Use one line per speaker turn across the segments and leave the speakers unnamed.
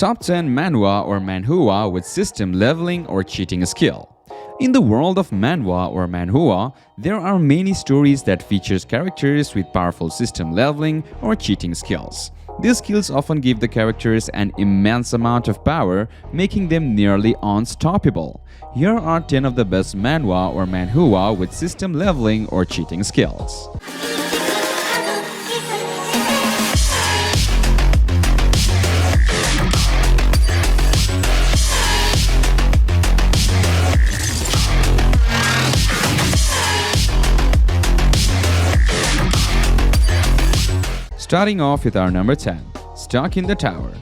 Top 10 Manhwa or Manhua with system leveling or cheating skill. In the world of Manhwa or Manhua, there are many stories that features characters with powerful system leveling or cheating skills. These skills often give the characters an immense amount of power, making them nearly unstoppable. Here are 10 of the best Manhwa or Manhua with system leveling or cheating skills. Starting off with our number 10, Stuck in the Tower.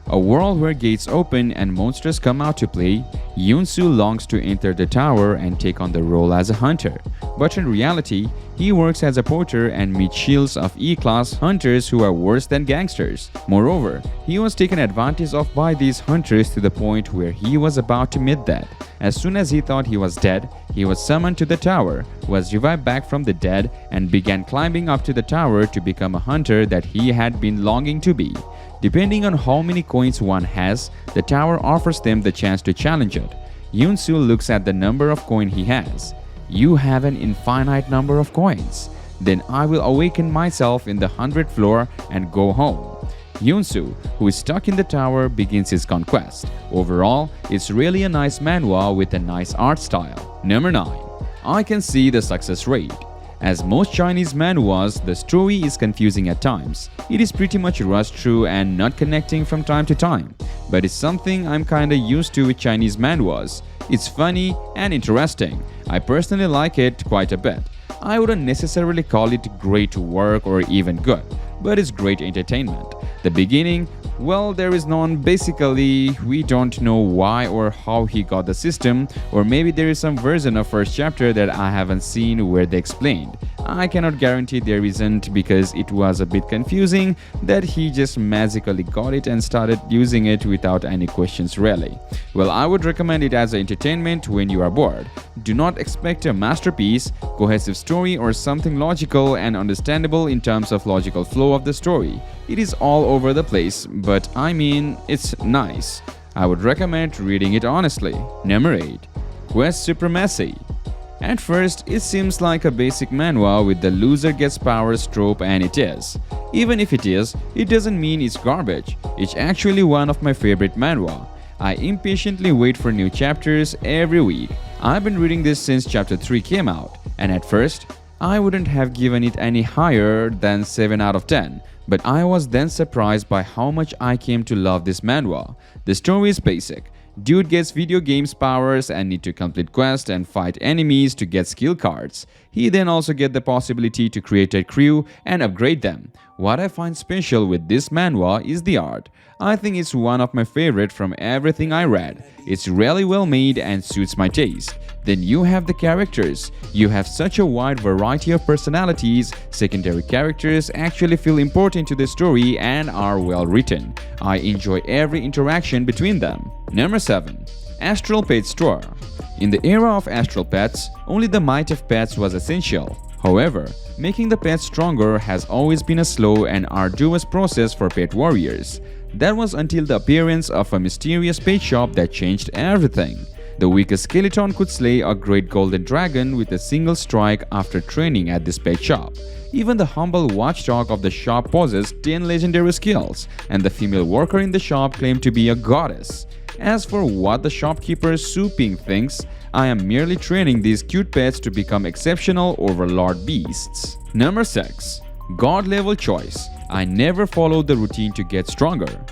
A world where gates open and monsters come out to play, Yoon-soo longs to enter the tower and take on the role as a hunter. But in reality, he works as a porter and meets shields of E-class hunters who are worse than gangsters. Moreover, he was taken advantage of by these hunters to the point where he was about to meet death. As soon as he thought he was dead, he was summoned to the tower, was revived back from the dead, and began climbing up to the tower to become a hunter that he had been longing to be. Depending on how many coins one has, the tower offers them the chance to challenge it. Yoon-soo looks at the number of coin he has. You have an infinite number of coins. Then I will awaken myself in the 100th floor and go home. Yoon-soo, who is stuck in the tower, begins his conquest. Overall, it's really a nice manhwa with a nice art style. Number 9. I can see the success rate. As most Chinese manhwas, the story is confusing at times. It is pretty much rushed through and not connecting from time to time. But it's something I'm kinda used to with Chinese manhwas. It's funny and interesting. I personally like it quite a bit. I wouldn't necessarily call it great work or even good, but it's great entertainment. The beginning, well, there is none. Basically, we don't know why or how he got the system, or maybe there is some version of first chapter that I haven't seen where they explained. I cannot guarantee there isn't because it was a bit confusing that he just magically got it and started using it without any questions really. Well, I would recommend it as entertainment when you are bored. Do not expect a masterpiece, cohesive story or something logical and understandable in terms of logical flow of the story. It is all over the place, but I mean, it's nice. I would recommend reading it honestly. Number 8. Quest Supremacy. At first, it seems like a basic manhwa with the loser gets powers trope, and it is. Even if it is, it doesn't mean it's garbage. It's actually one of my favorite manhwa. I impatiently wait for new chapters every week. I've been reading this since chapter 3 came out, and at first, I wouldn't have given it any higher than 7 out of 10. But I was then surprised by how much I came to love this manhwa. The story is basic. Dude gets video games powers and need to complete quests and fight enemies to get skill cards. He then also get the possibility to create a crew and upgrade them. What I find special with this manhwa is the art. I think it's one of my favorite from everything I read. It's really well made and suits my taste. Then you have the characters. You have such a wide variety of personalities. Secondary characters actually feel important to the story and are well written. I enjoy every interaction between them. Number 7. Astral Pet Store. In the era of astral pets, only the might of pets was essential. However, making the pets stronger has always been a slow and arduous process for pet warriors. That was until the appearance of a mysterious pet shop that changed everything. The weakest skeleton could slay a great golden dragon with a single strike after training at this pet shop. Even the humble watchdog of the shop possessed 10 legendary skills, and the female worker in the shop claimed to be a goddess. As for what the shopkeeper Su Ping thinks, I am merely training these cute pets to become exceptional overlord beasts. Number 6. God level choice. I never followed the routine to get stronger.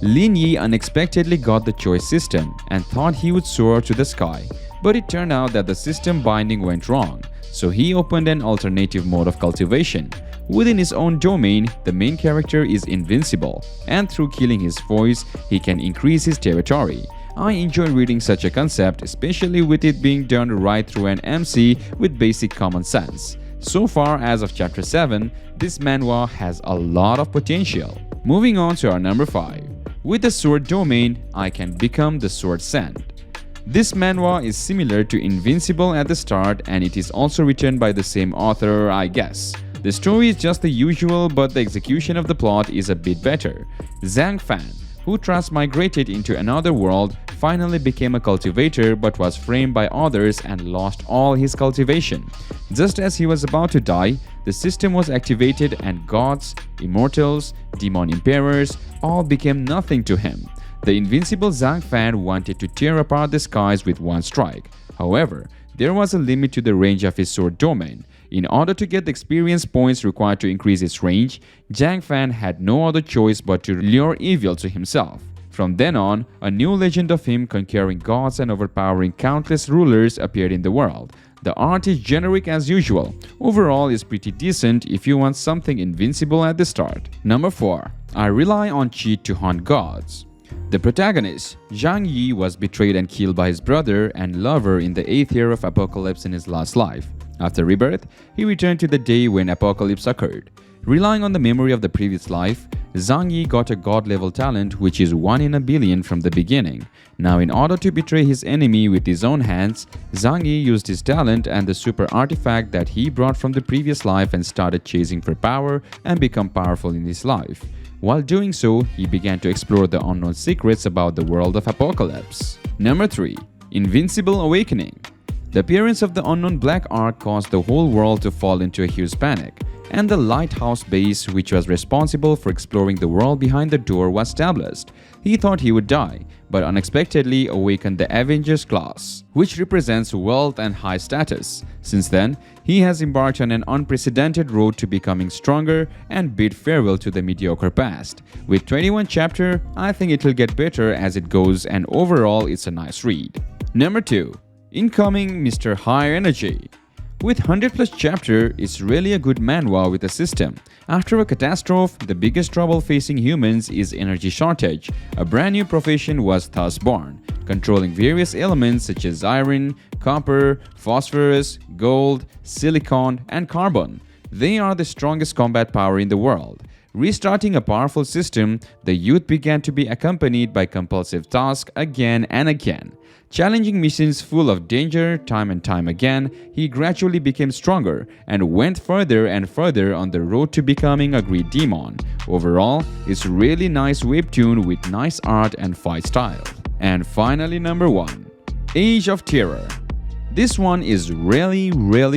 Lin Yi unexpectedly got the choice system and thought he would soar to the sky, but it turned out that the system binding went wrong, so he opened an alternative mode of cultivation. Within his own domain, the main character is invincible, and through killing his foes, he can increase his territory. I enjoy reading such a concept, especially with it being done right through an MC with basic common sense. So far as of chapter 7, this manhwa has a lot of potential. Moving on to our number 5. With the sword domain, I can become the sword sand. This manhwa is similar to Invincible at the start, and it is also written by the same author, I guess. The story is just the usual, but the execution of the plot is a bit better. Zhang Fan, who transmigrated into another world, finally became a cultivator but was framed by others and lost all his cultivation. Just as he was about to die, the system was activated and gods, immortals, demon emperors all became nothing to him. The invincible Zhang Fan wanted to tear apart the skies with one strike. However, there was a limit to the range of his sword domain. In order to get the experience points required to increase its range, Zhang Fan had no other choice but to lure evil to himself. From then on, a new legend of him conquering gods and overpowering countless rulers appeared in the world. The art is generic as usual. Overall is pretty decent if you want something invincible at the start. Number 4. I rely on cheat to hunt gods. The protagonist, Zhang Yi, was betrayed and killed by his brother and lover in the 8th year of Apocalypse in his last life. After rebirth, he returned to the day when Apocalypse occurred. Relying on the memory of the previous life, Zhang Yi got a god-level talent which is 1 in a billion from the beginning. Now in order to betray his enemy with his own hands, Zhang Yi used his talent and the super artifact that he brought from the previous life and started chasing for power and become powerful in his life. While doing so, he began to explore the unknown secrets about the world of Apocalypse. Number 3. Invincible Awakening. The appearance of the unknown black ark caused the whole world to fall into a huge panic, and the lighthouse base, which was responsible for exploring the world behind the door, was established. He thought he would die, but unexpectedly awakened the Avengers class, which represents wealth and high status. Since then, he has embarked on an unprecedented road to becoming stronger and bid farewell to the mediocre past. With 21 chapters, I think it will get better as it goes, and overall it's a nice read. Number 2. Incoming Mr. High Energy. With 100+ chapter, it's really a good manhwa with a system. After a catastrophe, the biggest trouble facing humans is energy shortage. A brand new profession was thus born, controlling various elements such as iron, copper, phosphorus, gold, silicon, and carbon. They are the strongest combat power in the world. Restarting a powerful system, the youth began to be accompanied by compulsive tasks again and again. Challenging missions full of danger time and time again, he gradually became stronger and went further and further on the road to becoming a great demon. Overall, it's really nice webtoon with nice art and fight style. And finally, number 1. Age of Terror. This one is really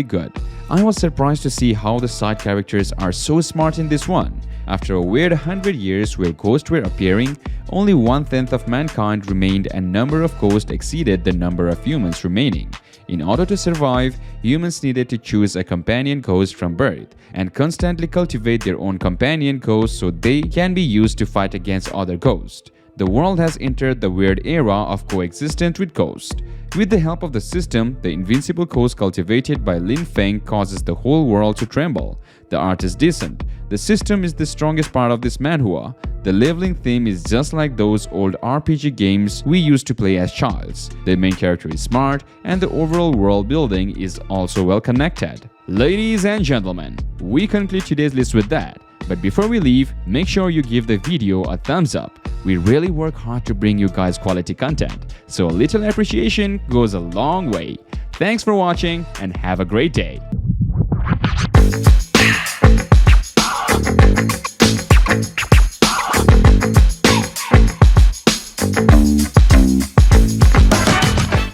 good. I was surprised to see how the side characters are so smart in this one. After a weird 100 years where ghosts were appearing, only 1/10 of mankind remained and number of ghosts exceeded the number of humans remaining. In order to survive, humans needed to choose a companion ghost from birth and constantly cultivate their own companion ghosts so they can be used to fight against other ghosts. The world has entered the weird era of coexistence with ghosts. With the help of the system, the invincible ghost cultivated by Lin Feng causes the whole world to tremble. The art is decent. The system is the strongest part of this manhwa. The leveling theme is just like those old RPG games we used to play as childs. The main character is smart and the overall world building is also well connected. Ladies and gentlemen, we conclude today's list with that. But before we leave, make sure you give the video a thumbs up. We really work hard to bring you guys quality content, so a little appreciation goes a long way. Thanks for watching and have a great day.